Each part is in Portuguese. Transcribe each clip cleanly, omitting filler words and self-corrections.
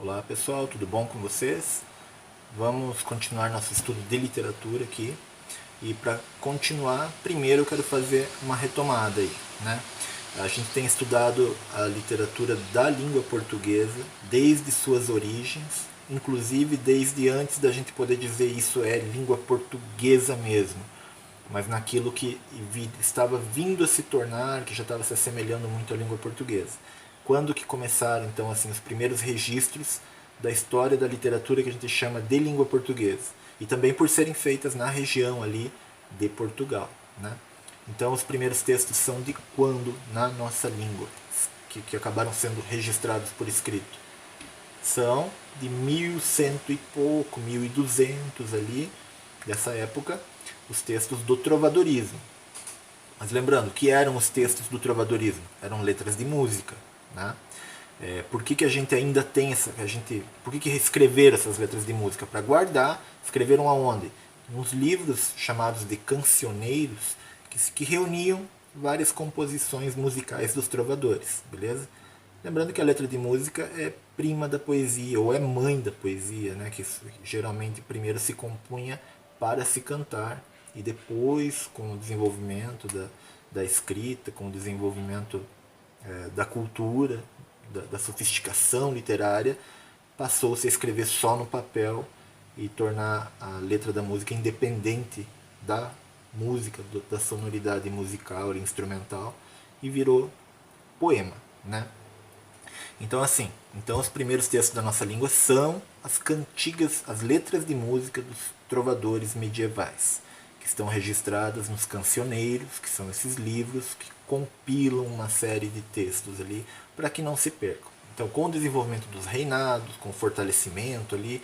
Olá pessoal, tudo bom com vocês? Vamos continuar nosso estudo de literatura aqui. E para continuar, primeiro eu quero fazer uma retomada aí, né? A gente tem estudado a literatura da língua portuguesa desde suas origens, inclusive desde antes da gente poder dizer isso é língua portuguesa mesmo, mas naquilo que estava vindo a se tornar, que já estava se assemelhando muito à língua portuguesa. Quando que começaram então assim os primeiros registros da história da literatura que a gente chama de língua portuguesa, e também por serem feitas na região ali de Portugal, né? Então os primeiros textos são de quando na nossa língua, que acabaram sendo registrados por escrito. São de 1100 e pouco, 1200 ali, dessa época, os textos do trovadorismo. Mas lembrando, que eram os textos do trovadorismo? Eram letras de música, né? Por que a gente ainda tem por que reescreveram essas letras de música? Para guardar, escreveram aonde? Nos livros chamados de cancioneiros, que reuniam várias composições musicais dos trovadores, beleza? Lembrando que a letra de música é prima da poesia, ou é mãe da poesia, né? Que geralmente primeiro se compunha para se cantar, e depois, com o desenvolvimento da escrita, com o desenvolvimento da cultura, da sofisticação literária, passou-se a escrever só no papel e tornar a letra da música independente da música, da sonoridade musical e instrumental, e virou poema, né? Então assim, os primeiros textos da nossa língua são as cantigas, as letras de música dos trovadores medievais, que estão registradas nos cancioneiros, que são esses livros que compilam uma série de textos ali para que não se percam. Então, com o desenvolvimento dos reinados, com o fortalecimento ali,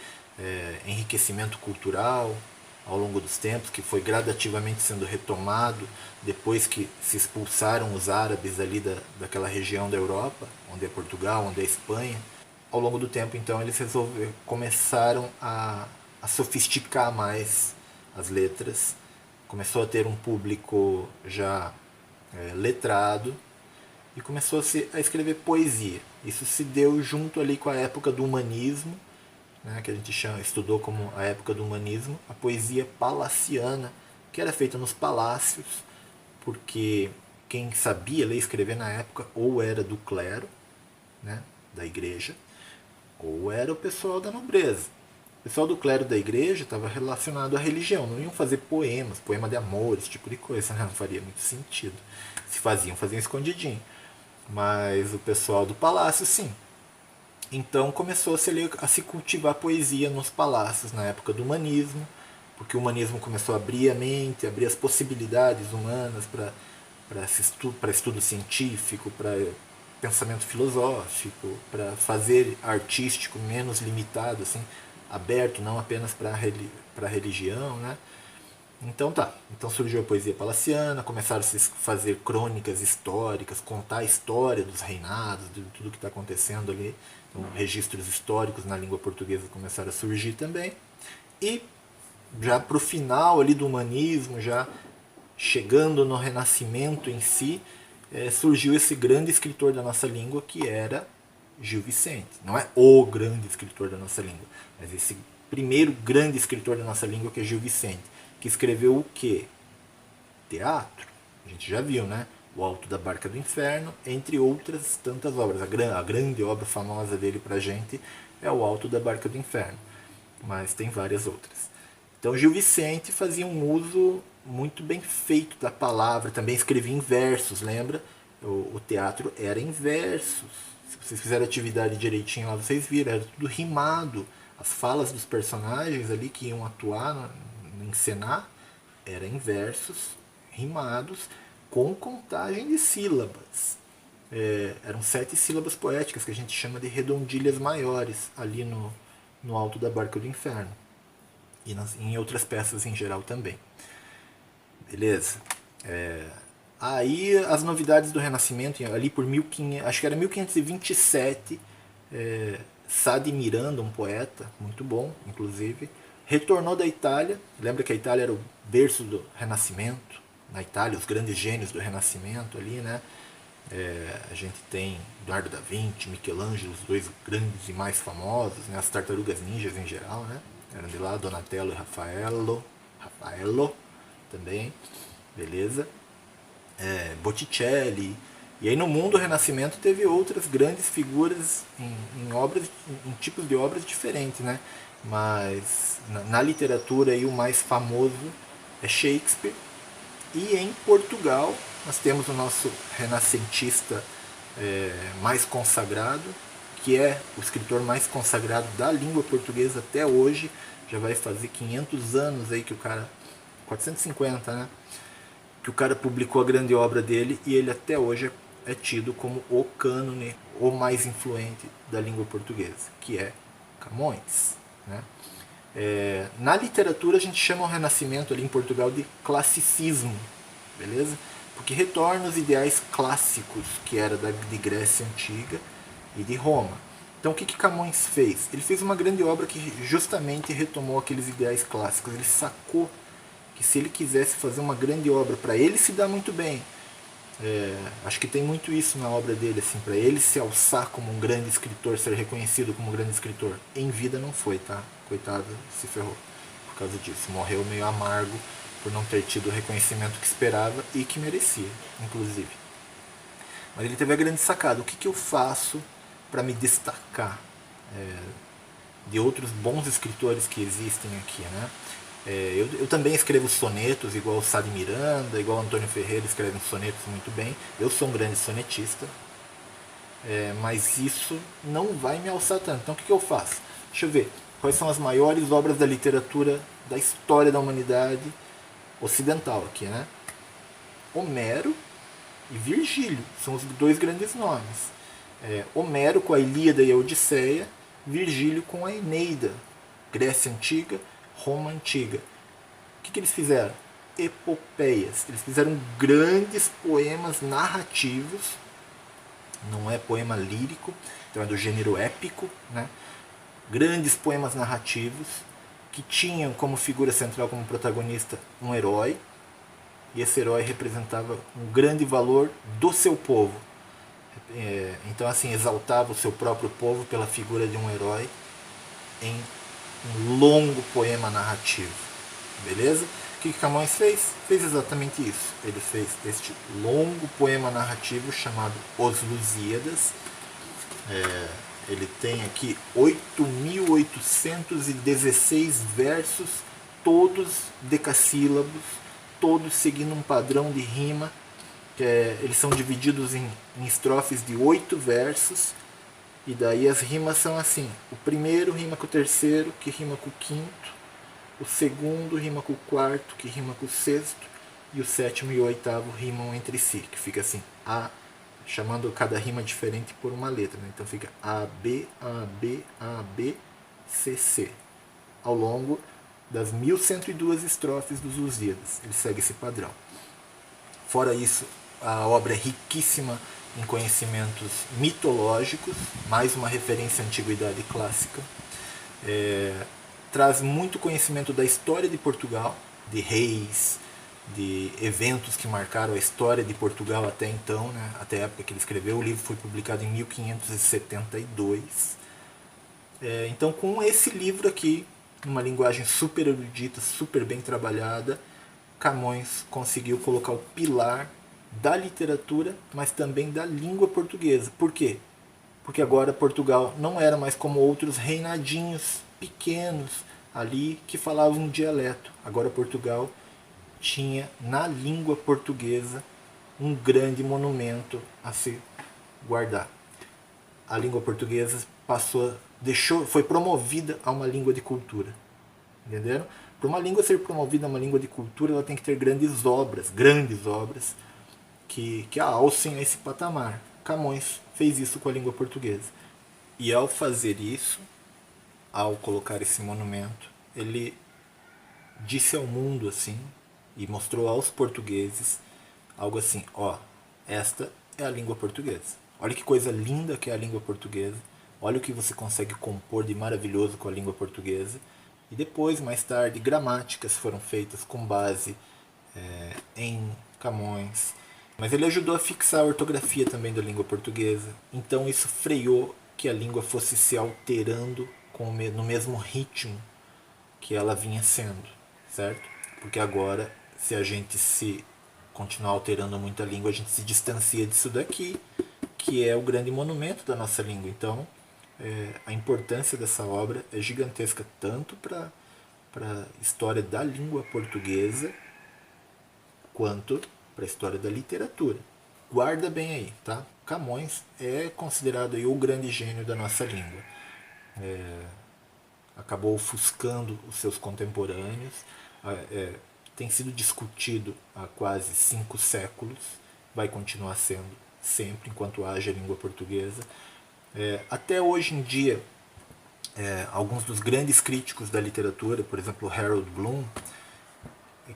enriquecimento cultural ao longo dos tempos, que foi gradativamente sendo retomado depois que se expulsaram os árabes ali daquela região da Europa, onde é Portugal, onde é Espanha. Ao longo do tempo, então, eles começaram a sofisticar mais as letras, começou a ter um público já letrado, e começou a escrever poesia. Isso se deu junto ali com a época do humanismo, né, que a gente estudou como a época do humanismo, a poesia palaciana, que era feita nos palácios, porque quem sabia ler e escrever na época ou era do clero, né, da igreja, ou era o pessoal da nobreza. O pessoal do clero da igreja estava relacionado à religião, não iam fazer poemas, poema de amor, esse tipo de coisa, né? Não faria muito sentido. Se faziam escondidinho. Mas o pessoal do palácio, sim. Então começou a se cultivar poesia nos palácios na época do humanismo, porque o humanismo começou a abrir a mente, abrir as possibilidades humanas para estudo científico, para pensamento filosófico, para fazer artístico menos limitado, assim, aberto, não apenas para a religião, né? Então surgiu a poesia palaciana, começaram a se fazer crônicas históricas, contar a história dos reinados, de tudo que está acontecendo ali. Então, registros históricos na língua portuguesa começaram a surgir também. E já para o final ali do humanismo, já chegando no Renascimento em si, surgiu esse grande escritor da nossa língua, que era Gil Vicente. Não é o grande escritor da nossa língua, mas esse primeiro grande escritor da nossa língua, que é Gil Vicente, que escreveu o quê? Teatro. A gente já viu, né? O Alto da Barca do Inferno, entre outras tantas obras. A grande obra famosa dele pra gente é o Alto da Barca do Inferno, mas tem várias outras. Então Gil Vicente fazia um uso muito bem feito da palavra, também escrevia em versos, lembra? O teatro era em versos. Se vocês fizeram a atividade direitinho lá, vocês viram, era tudo rimado. As falas dos personagens ali que iam atuar, encenar, era em versos rimados com contagem de sílabas. Eram 7 sílabas poéticas que a gente chama de redondilhas maiores ali no Alto da Barca do Inferno, e em outras peças em geral também. Beleza? Aí as novidades do Renascimento, ali por 1500, acho que era 1527, Sá de Miranda, um poeta muito bom, inclusive, retornou da Itália. Lembra que a Itália era o berço do Renascimento? Na Itália, os grandes gênios do Renascimento ali, né? A gente tem Leonardo da Vinci, Michelangelo, os dois grandes e mais famosos, né? As tartarugas ninjas em geral, né? Eram de lá, Donatello e Raffaello também, beleza? Botticelli. E aí no mundo o Renascimento teve outras grandes figuras em obras, em tipos de obras diferentes, né? Mas na literatura aí o mais famoso é Shakespeare. E em Portugal nós temos o nosso renascentista mais consagrado, que é o escritor mais consagrado da língua portuguesa até hoje. Já vai fazer 500 anos aí que o cara... 450, né? Que o cara publicou a grande obra dele e ele até hoje é tido como o cânone, o mais influente da língua portuguesa, que é Camões, né? Na literatura a gente chama o Renascimento ali em Portugal de classicismo, beleza? Porque retorna os ideais clássicos que era de Grécia Antiga e de Roma. Então o que Camões fez? Ele fez uma grande obra que justamente retomou aqueles ideais clássicos. Ele sacou que se ele quisesse fazer uma grande obra para ele se dar muito bem, acho que tem muito isso na obra dele, assim, para ele se alçar como um grande escritor, ser reconhecido como um grande escritor. Em vida não foi, tá? Coitado, se ferrou por causa disso. Morreu meio amargo por não ter tido o reconhecimento que esperava e que merecia, inclusive. Mas ele teve a grande sacada. O que eu faço para me destacar de outros bons escritores que existem aqui, né? Eu também escrevo sonetos, igual o Sá de Miranda, igual o Antônio Ferreira escreve sonetos muito bem. Eu sou um grande sonetista, mas isso não vai me alçar tanto. Então o que eu faço? Deixa eu ver. Quais são as maiores obras da literatura da história da humanidade ocidental aqui, né? Homero e Virgílio são os dois grandes nomes. Homero com a Ilíada e a Odisseia, Virgílio com a Eneida, Grécia Antiga, Roma Antiga. O que eles fizeram? Epopeias. Eles fizeram grandes poemas narrativos, não é poema lírico, então é do gênero épico, né? Grandes poemas narrativos que tinham como figura central, como protagonista, um herói, e esse herói representava um grande valor do seu povo. Então, assim, exaltava o seu próprio povo pela figura de um herói em um longo poema narrativo. Beleza? O que Camões fez? Fez exatamente isso. Ele fez este longo poema narrativo chamado Os Lusíadas. Ele tem aqui 8.816 versos, todos decassílabos, todos seguindo um padrão de rima. Eles são divididos em estrofes de 8 versos. E daí as rimas são assim: o primeiro rima com o terceiro, que rima com o quinto, o segundo rima com o quarto, que rima com o sexto, e o sétimo e o oitavo rimam entre si, que fica assim, chamando cada rima diferente por uma letra, né? Então fica A, B, A, B, A, B, C, C, ao longo das 1102 estrofes dos Lusíadas. Ele segue esse padrão. Fora isso, a obra é riquíssima em conhecimentos mitológicos, mais uma referência à antiguidade clássica. Traz muito conhecimento da história de Portugal, de reis, de eventos que marcaram a história de Portugal até então, né? Até a época que ele escreveu. O livro foi publicado em 1572. Então, com esse livro aqui, numa linguagem super erudita, super bem trabalhada, Camões conseguiu colocar o pilar da literatura, mas também da língua portuguesa. Por quê? Porque agora Portugal não era mais como outros reinadinhos pequenos ali que falavam um dialeto. Agora Portugal tinha na língua portuguesa um grande monumento a se guardar. A língua portuguesa foi promovida a uma língua de cultura. Entenderam? Para uma língua ser promovida a uma língua de cultura, ela tem que ter grandes obras que alcem a esse patamar. Camões fez isso com a língua portuguesa. E ao fazer isso, ao colocar esse monumento, ele disse ao mundo assim, e mostrou aos portugueses algo assim: esta é a língua portuguesa. Olha que coisa linda que é a língua portuguesa. Olha o que você consegue compor de maravilhoso com a língua portuguesa. E depois, mais tarde, gramáticas foram feitas com base em Camões. Mas ele ajudou a fixar a ortografia também da língua portuguesa. Então isso freou que a língua fosse se alterando no mesmo ritmo que ela vinha sendo, certo? Porque agora, se a gente se continuar alterando muito a língua, a gente se distancia disso daqui, que é o grande monumento da nossa língua. Então, a importância dessa obra é gigantesca, tanto para a história da língua portuguesa, quanto para a história da literatura. Guarda bem aí, tá? Camões é considerado aí o grande gênio da nossa língua. Acabou ofuscando os seus contemporâneos. Tem sido discutido há quase 5 séculos, vai continuar sendo sempre enquanto haja língua portuguesa. Até hoje em dia, alguns dos grandes críticos da literatura, por exemplo, Harold Bloom,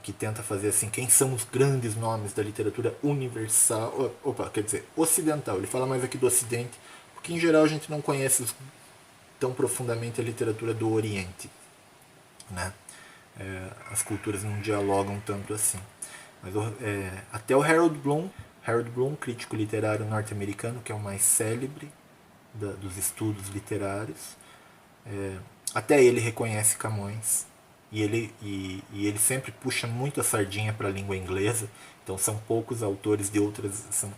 que tenta fazer assim, quem são os grandes nomes da literatura universal, quer dizer, ocidental. Ele fala mais aqui do Ocidente, porque em geral a gente não conhece tão profundamente a literatura do Oriente, né? As culturas não dialogam tanto assim. Mas até o Harold Bloom, crítico literário norte-americano, que é o mais célebre dos estudos literários, até ele reconhece Camões. E ele sempre puxa muito a sardinha para a língua inglesa. Então são poucos autores de outras, são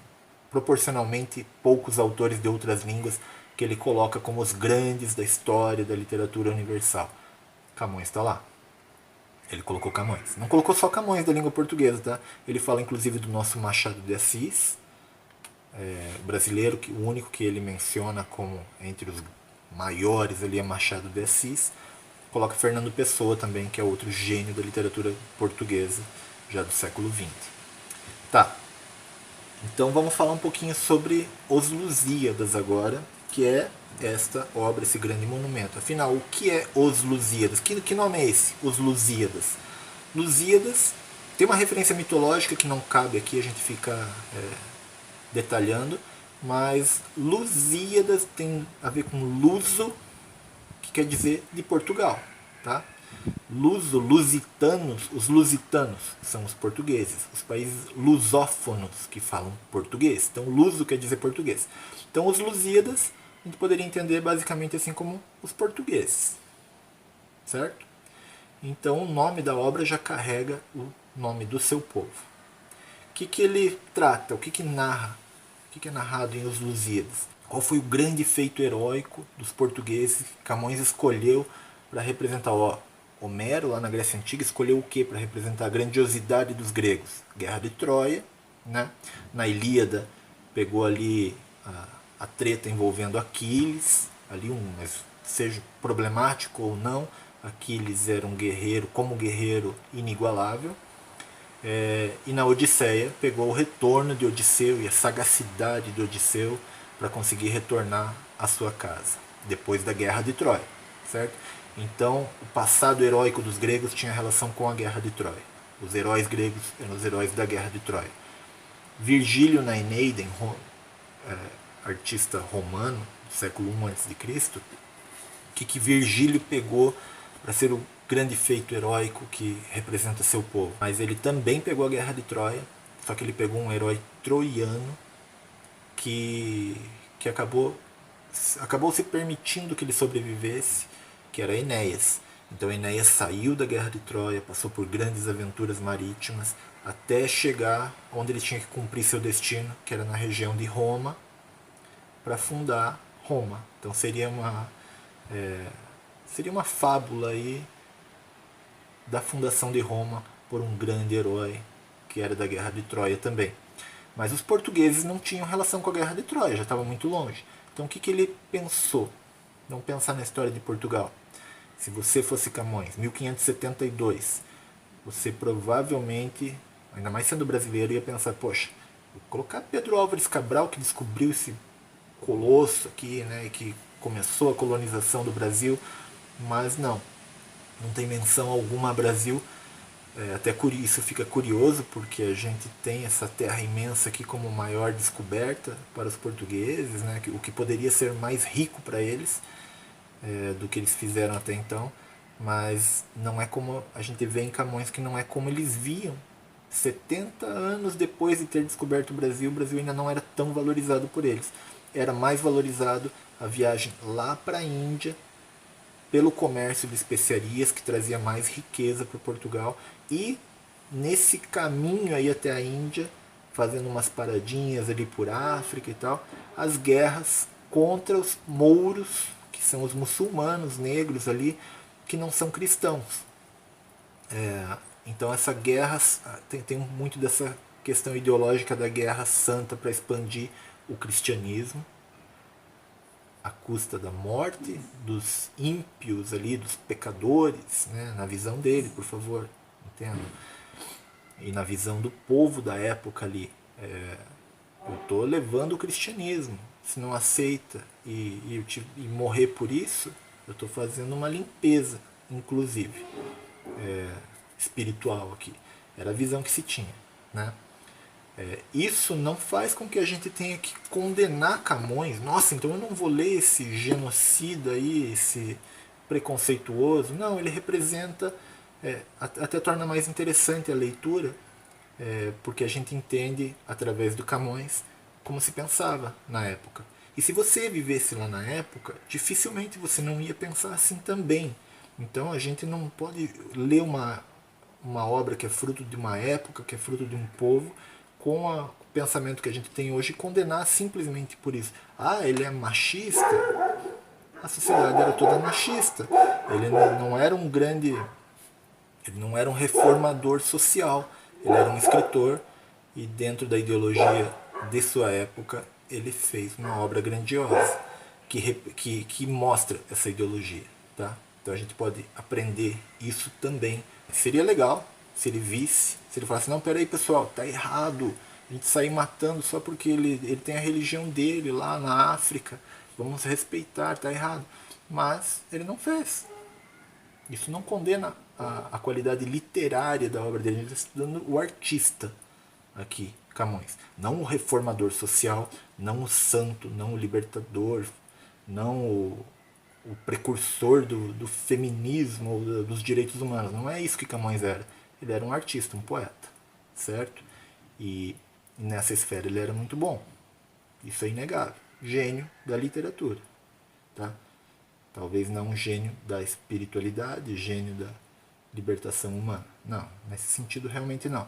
proporcionalmente poucos autores de outras línguas que ele coloca como os grandes da história da literatura universal. Camões está lá. Ele colocou Camões. Não colocou só Camões da língua portuguesa, tá? Ele fala inclusive do nosso Machado de Assis, brasileiro, o único que ele menciona como entre os maiores ali é Machado de Assis. Coloca Fernando Pessoa também, que é outro gênio da literatura portuguesa, já do século XX. Tá, então vamos falar um pouquinho sobre Os Lusíadas agora, que é esta obra, esse grande monumento. Afinal, o que é Os Lusíadas? Que nome é esse? Os Lusíadas. Lusíadas tem uma referência mitológica que não cabe aqui, a gente fica detalhando, mas Lusíadas tem a ver com luso, que quer dizer de Portugal, tá? Lusitanos, os lusitanos são os portugueses, os países lusófonos que falam português. Então, luso quer dizer português. Então, os Lusíadas a gente poderia entender basicamente assim como os portugueses, certo? Então, o nome da obra já carrega o nome do seu povo. O que ele trata? O que narra? O que é narrado em Os Lusíadas? Qual foi o grande feito heróico dos portugueses que Camões escolheu para representar? Homero, lá na Grécia Antiga, escolheu o que para representar a grandiosidade dos gregos? Guerra de Troia, né? Na Ilíada pegou ali a treta envolvendo Aquiles, ali mas seja problemático ou não, Aquiles era um guerreiro, como guerreiro inigualável. E na Odisseia pegou o retorno de Odisseu e a sagacidade de Odisseu para conseguir retornar à sua casa, depois da Guerra de Troia, certo? Então, o passado heróico dos gregos tinha relação com a Guerra de Troia. Os heróis gregos eram os heróis da Guerra de Troia. Virgílio na Eneida, artista romano do século I a.C., o que Virgílio pegou para ser o grande feito heróico que representa seu povo? Mas ele também pegou a Guerra de Troia, só que ele pegou um herói troiano que acabou se permitindo que ele sobrevivesse, que era Enéas. Então Enéas saiu da Guerra de Troia, passou por grandes aventuras marítimas, até chegar onde ele tinha que cumprir seu destino, que era na região de Roma, para fundar Roma. Então seria uma fábula aí da fundação de Roma por um grande herói que era da Guerra de Troia também. Mas os portugueses não tinham relação com a Guerra de Troia, já estava muito longe. Então o que ele pensou? Vamos pensar na história de Portugal. Se você fosse Camões, 1572, você provavelmente, ainda mais sendo brasileiro, ia pensar, poxa, vou colocar Pedro Álvares Cabral, que descobriu esse colosso aqui, né, e que começou a colonização do Brasil, mas não tem menção alguma a Brasil. Até isso fica curioso, porque a gente tem essa terra imensa aqui como maior descoberta para os portugueses, né? O que poderia ser mais rico para eles do que eles fizeram até então, mas não é como a gente vê em Camões, que não é como eles viam 70 anos depois de ter descoberto o Brasil ainda não era tão valorizado por eles. Era mais valorizado a viagem lá para a Índia, pelo comércio de especiarias, que trazia mais riqueza para Portugal, e nesse caminho aí até a Índia, fazendo umas paradinhas ali por África e tal, as guerras contra os mouros, que são os muçulmanos negros ali, que não são cristãos. Então essa guerra tem muito dessa questão ideológica da guerra santa para expandir o cristianismo, à custa da morte dos ímpios ali, dos pecadores, né? Na visão dele, por favor, entenda. E na visão do povo da época ali. Eu estou levando o cristianismo. Se não aceita e morrer por isso, eu estou fazendo uma limpeza, inclusive, espiritual aqui. Era a visão que se tinha, né? Isso não faz com que a gente tenha que condenar Camões. Nossa, então eu não vou ler esse genocida aí, esse preconceituoso. Não, ele representa, até torna mais interessante a leitura, porque a gente entende, através do Camões, como se pensava na época. E se você vivesse lá na época, dificilmente você não ia pensar assim também. Então a gente não pode ler uma obra que é fruto de uma época, que é fruto de um povo, com o pensamento que a gente tem hoje e condenar simplesmente por isso. Ah, ele é machista? A sociedade era toda machista. Ele não era um grande... Ele não era um reformador social. Ele era um escritor e dentro da ideologia de sua época ele fez uma obra grandiosa que mostra essa ideologia. Tá? Então a gente pode aprender isso também. Seria legal se ele visse, se ele falasse, não, peraí pessoal, tá errado, a gente sair matando só porque ele tem a religião dele lá na África, vamos respeitar, tá errado. Mas ele não fez. Isso não condena a qualidade literária da obra dele, ele está estudando o artista aqui, Camões. Não o reformador social, não o santo, não o libertador, não o precursor do feminismo ou dos direitos humanos. Não é isso que Camões era. Ele era um artista, um poeta, certo? E nessa esfera ele era muito bom. Isso é inegável. Gênio da literatura, tá? Talvez não um gênio da espiritualidade, gênio da libertação humana. Não, nesse sentido realmente não.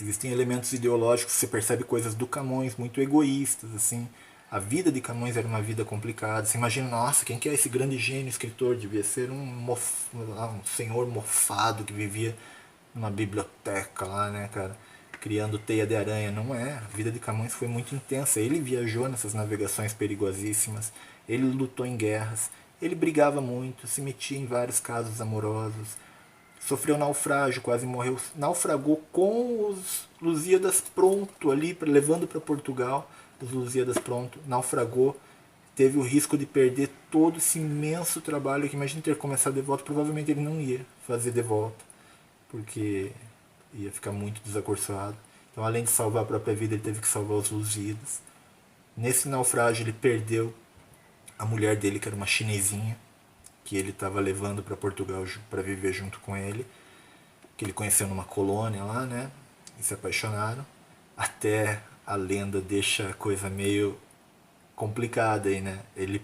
Existem elementos ideológicos, você percebe coisas do Camões muito egoístas, assim. A vida de Camões era uma vida complicada. Você imagina, nossa, quem que é esse grande gênio escritor? Devia ser um senhor mofado que vivia numa biblioteca lá, né, cara? Criando teia de aranha. Não é. A vida de Camões foi muito intensa. Ele viajou nessas navegações perigosíssimas. Ele lutou em guerras. Ele brigava muito, se metia em vários casos amorosos. Sofreu naufrágio, quase morreu. Naufragou com os Lusíadas pronto ali, levando para Portugal. Os Lusíadas pronto. Naufragou. Teve o risco de perder todo esse imenso trabalho que, imagina ter começado de volta. Provavelmente ele não ia fazer de volta, porque ia ficar muito desacorçoado. Então, além de salvar a própria vida, ele teve que salvar os Lusíadas. Nesse naufrágio, ele perdeu a mulher dele, que era uma chinesinha, que ele estava levando para Portugal para viver junto com ele, que ele conheceu numa colônia lá, né? E se apaixonaram. Até a lenda deixa a coisa meio complicada aí, né? Ele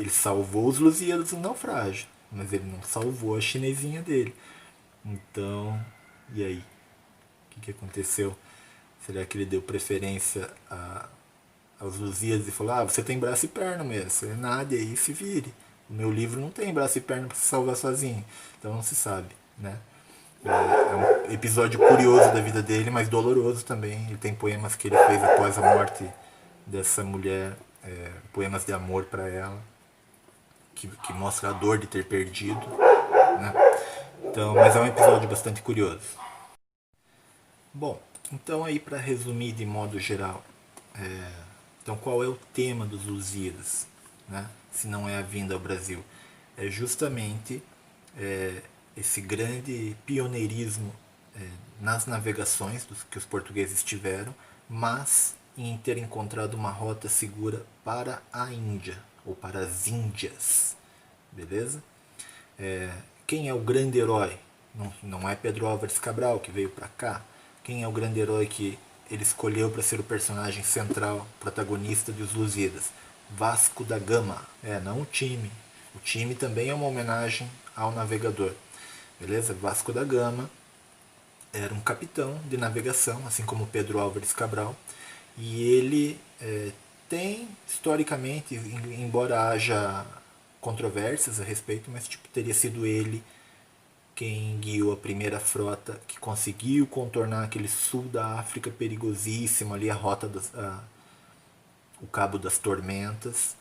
salvou os Lusíadas do naufrágio, mas ele não salvou a chinesinha dele. Então, e aí? O que aconteceu? Será que ele deu preferência aos Lusíadas e falou, ah, você tem braço e perna mesmo, você é nada, e aí se vire. O meu livro não tem braço e perna para se salvar sozinho. Então não se sabe, né? É um episódio curioso da vida dele, mas doloroso também. Ele tem poemas que ele fez após a morte dessa mulher, poemas de amor para ela, que mostra a dor de ter perdido, né? Então, mas é um episódio bastante curioso. Bom, então aí para resumir de modo geral, então qual é o tema dos Lusíadas, né? Se não é a vinda ao Brasil? É justamente esse grande pioneirismo nas navegações que os portugueses tiveram, mas em ter encontrado uma rota segura para a Índia, ou para as Índias, beleza? Quem é o grande herói? Não é Pedro Álvares Cabral que veio para cá, Quem é o grande herói que ele escolheu para ser o personagem central, protagonista dos Lusíadas? Vasco da Gama. Não o time. O time também é uma homenagem ao navegador. Beleza? Vasco da Gama era um capitão de navegação, assim como Pedro Álvares Cabral. E ele tem, historicamente, embora haja controvérsias a respeito, mas teria sido ele quem guiou a primeira frota que conseguiu contornar aquele sul da África perigosíssimo, ali a rota o Cabo das Tormentas,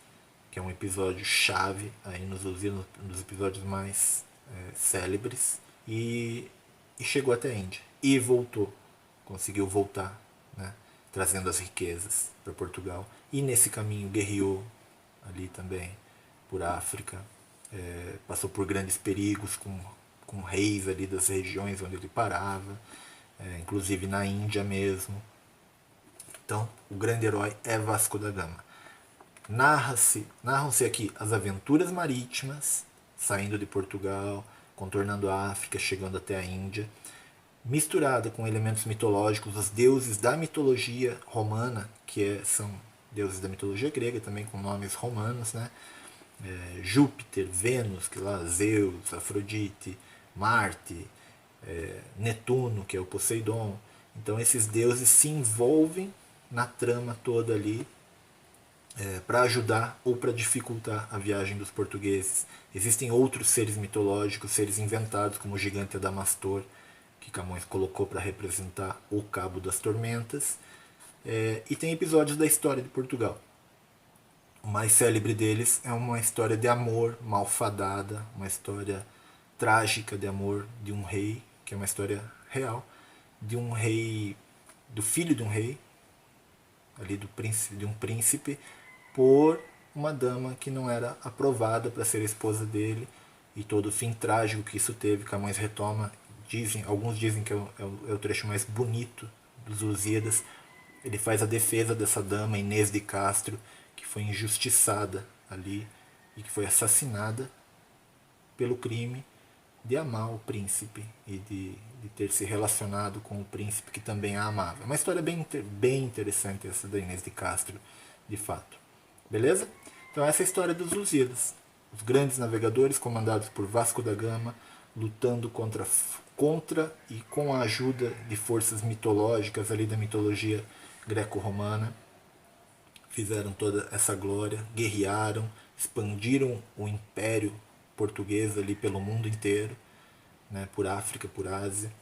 que é um episódio chave aí nos episódios mais célebres, e chegou até a Índia e voltou, conseguiu voltar, né, trazendo as riquezas para Portugal, e nesse caminho guerreou ali também por África, passou por grandes perigos com reis ali das regiões onde ele parava, inclusive na Índia mesmo. Então, o grande herói é Vasco da Gama. Narram-se aqui as aventuras marítimas, saindo de Portugal, contornando a África, chegando até a Índia, misturada com elementos mitológicos, os deuses da mitologia romana, são deuses da mitologia grega, também com nomes romanos, né? Júpiter, Vênus, que lá, Zeus, Afrodite, Marte, Netuno, que é o Poseidon. Então esses deuses se envolvem na trama toda ali, para ajudar ou para dificultar a viagem dos portugueses. Existem outros seres mitológicos, seres inventados, como o gigante Adamastor, que Camões colocou para representar o Cabo das Tormentas. E tem episódios da história de Portugal. O mais célebre deles é uma história de amor malfadada, uma história trágica de amor de um rei, que é uma história real, de um rei, do filho de um rei, ali de um príncipe, por uma dama que não era aprovada para ser esposa dele, e todo o fim trágico que isso teve. Camões retoma, alguns dizem que é o trecho mais bonito dos Lusíadas. Ele faz a defesa dessa dama, Inês de Castro, que foi injustiçada ali e que foi assassinada pelo crime de amar o príncipe e de ter se relacionado com o príncipe que também a amava. É uma história bem interessante essa da Inês de Castro, de fato. Beleza? Então essa é a história dos Lusíadas. Os grandes navegadores comandados por Vasco da Gama, lutando contra e com a ajuda de forças mitológicas ali da mitologia greco-romana, fizeram toda essa glória, guerrearam, expandiram o império português ali pelo mundo inteiro, né, por África, por Ásia.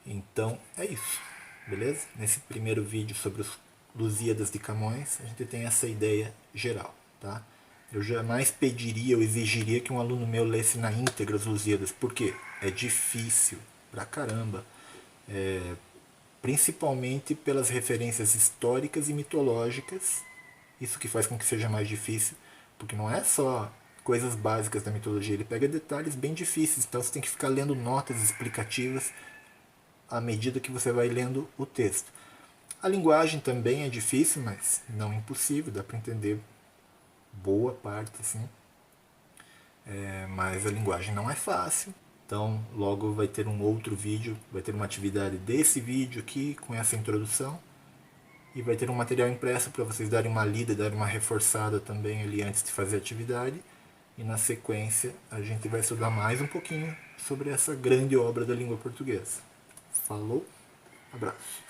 Então é isso, beleza? Nesse primeiro vídeo sobre os Lusíadas de Camões, a gente tem essa ideia geral, tá? Eu jamais pediria ou exigiria que um aluno meu lesse na íntegra os Lusíadas, porque é difícil pra caramba, principalmente pelas referências históricas e mitológicas. Isso que faz com que seja mais difícil, porque não é só coisas básicas da mitologia, ele pega detalhes bem difíceis, então você tem que ficar lendo notas explicativas à medida que você vai lendo o texto. A linguagem também é difícil, mas não impossível, dá para entender boa parte, assim. Mas a linguagem não é fácil. Então logo vai ter um outro vídeo, vai ter uma atividade desse vídeo aqui, com essa introdução. E vai ter um material impresso para vocês darem uma lida, darem uma reforçada também ali antes de fazer a atividade. E na sequência a gente vai estudar mais um pouquinho sobre essa grande obra da língua portuguesa. Falou, abraço.